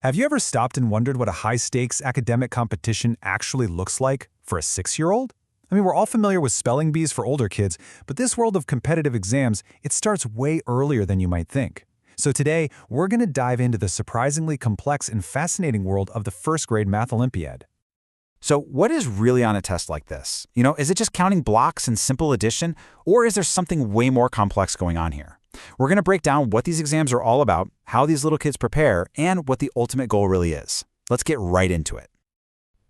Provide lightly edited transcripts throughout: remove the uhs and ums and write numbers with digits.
Have you ever stopped and wondered what a high-stakes academic competition actually looks like for a 6-year-old? I mean, we're all familiar with spelling bees for older kids, but this world of competitive exams, it starts way earlier than you might think. So today, we're going to dive into the surprisingly complex and fascinating world of the first-grade math Olympiad. So what is really on a test like this? Is it just counting blocks and simple addition, or is there something way more complex going on here? We're going to break down what these exams are all about, how these little kids prepare, and what the ultimate goal really is. Let's get right into it.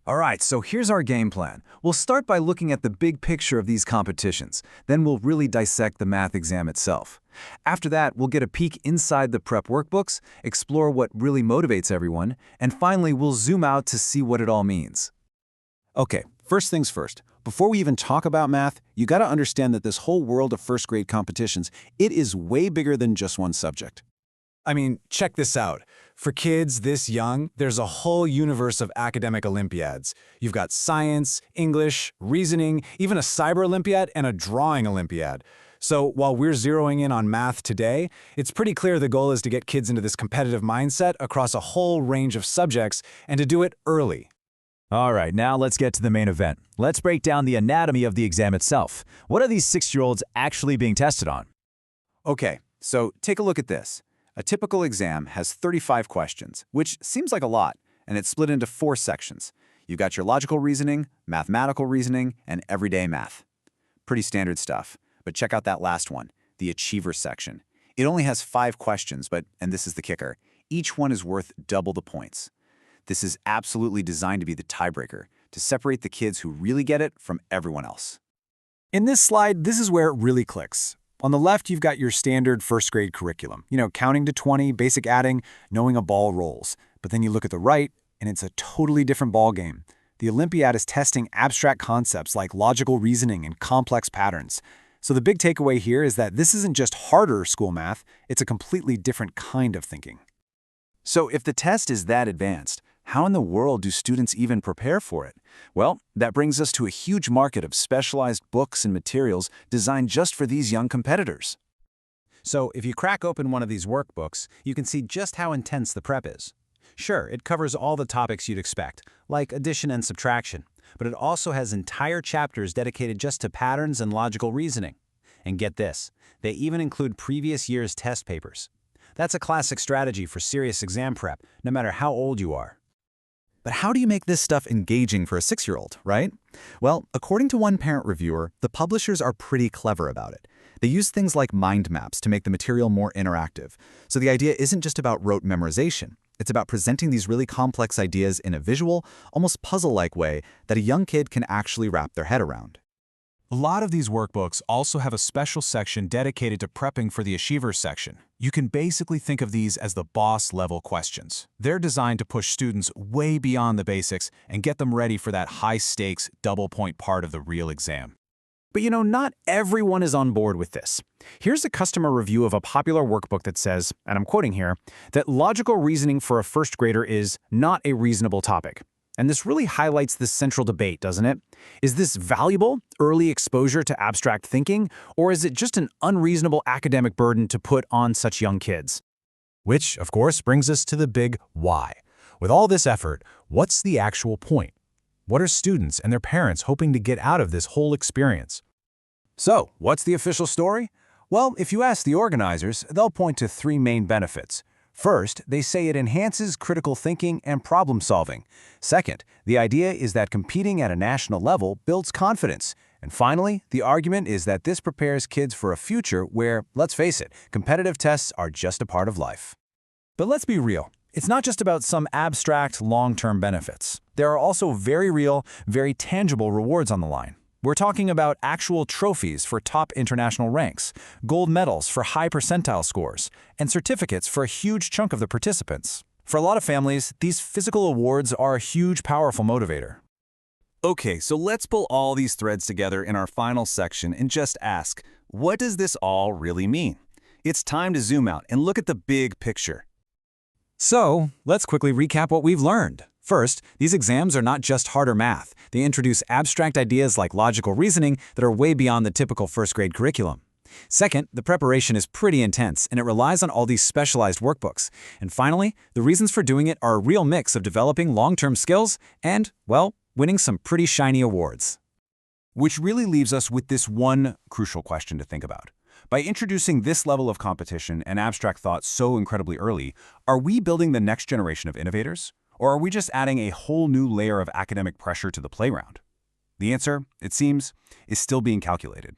All right, so here's our game plan. We'll start by looking at the big picture of these competitions. Then we'll really dissect the math exam itself. After that, we'll get a peek inside the prep workbooks, explore what really motivates everyone, and finally, we'll zoom out to see what it all means. Okay, first things first. Before we even talk about math, you gotta understand that this whole world of first-grade competitions, it is way bigger than just one subject. I mean, check this out. For kids this young, there's a whole universe of academic Olympiads. You've got science, English, reasoning, even a cyber Olympiad and a drawing Olympiad. So while we're zeroing in on math today, it's pretty clear the goal is to get kids into this competitive mindset across a whole range of subjects and to do it early. All right, now let's get to the main event. Let's break down the anatomy of the exam itself. What are these 6-year-olds actually being tested on? Okay, so take a look at this. A typical exam has 35 questions, which seems like a lot, and it's split into 4 sections. You've got your logical reasoning, mathematical reasoning, and everyday math. Pretty standard stuff. But check out that last one, the achiever section. It only has 5 questions, but, and this is the kicker, each one is worth double the points. This is absolutely designed to be the tiebreaker, to separate the kids who really get it from everyone else. In this slide, this is where it really clicks. On the left, you've got your standard first-grade curriculum. Counting to 20, basic adding, knowing a ball rolls. But then you look at the right, and it's a totally different ballgame. The Olympiad is testing abstract concepts like logical reasoning and complex patterns. So the big takeaway here is that this isn't just harder school math, it's a completely different kind of thinking. So if the test is that advanced, how in the world do students even prepare for it? Well, that brings us to a huge market of specialized books and materials designed just for these young competitors. So if you crack open one of these workbooks, you can see just how intense the prep is. Sure, it covers all the topics you'd expect, like addition and subtraction, but it also has entire chapters dedicated just to patterns and logical reasoning. And get this, they even include previous year's test papers. That's a classic strategy for serious exam prep, no matter how old you are. But how do you make this stuff engaging for a 6-year-old, right? Well, according to one parent reviewer, the publishers are pretty clever about it. They use things like mind maps to make the material more interactive. So the idea isn't just about rote memorization. It's about presenting these really complex ideas in a visual, almost puzzle-like way that a young kid can actually wrap their head around. A lot of these workbooks also have a special section dedicated to prepping for the achiever section. You can basically think of these as the boss-level questions. They're designed to push students way beyond the basics and get them ready for that high-stakes, double-point part of the real exam. But not everyone is on board with this. Here's a customer review of a popular workbook that says, and I'm quoting here, that logical reasoning for a first grader is not a reasonable topic. And this really highlights this central debate, doesn't it? Is this valuable, early exposure to abstract thinking, or is it just an unreasonable academic burden to put on such young kids? Which, of course, brings us to the big why. With all this effort, what's the actual point? What are students and their parents hoping to get out of this whole experience? So, what's the official story? Well, if you ask the organizers, they'll point to 3 main benefits. First, they say it enhances critical thinking and problem solving. Second, the idea is that competing at a national level builds confidence. And finally, the argument is that this prepares kids for a future where, let's face it, competitive tests are just a part of life. But let's be real. It's not just about some abstract, long-term benefits. There are also very real, very tangible rewards on the line. We're talking about actual trophies for top international ranks, gold medals for high percentile scores, and certificates for a huge chunk of the participants. For a lot of families, these physical awards are a huge, powerful motivator. Okay, so let's pull all these threads together in our final section and just ask, what does this all really mean? It's time to zoom out and look at the big picture. So, let's quickly recap what we've learned. First, these exams are not just harder math. They introduce abstract ideas like logical reasoning that are way beyond the typical first-grade curriculum. Second, the preparation is pretty intense, and it relies on all these specialized workbooks. And finally, the reasons for doing it are a real mix of developing long-term skills and, well, winning some pretty shiny awards. Which really leaves us with this one crucial question to think about. By introducing this level of competition and abstract thought so incredibly early, are we building the next generation of innovators? Or are we just adding a whole new layer of academic pressure to the playground? The answer, it seems, is still being calculated.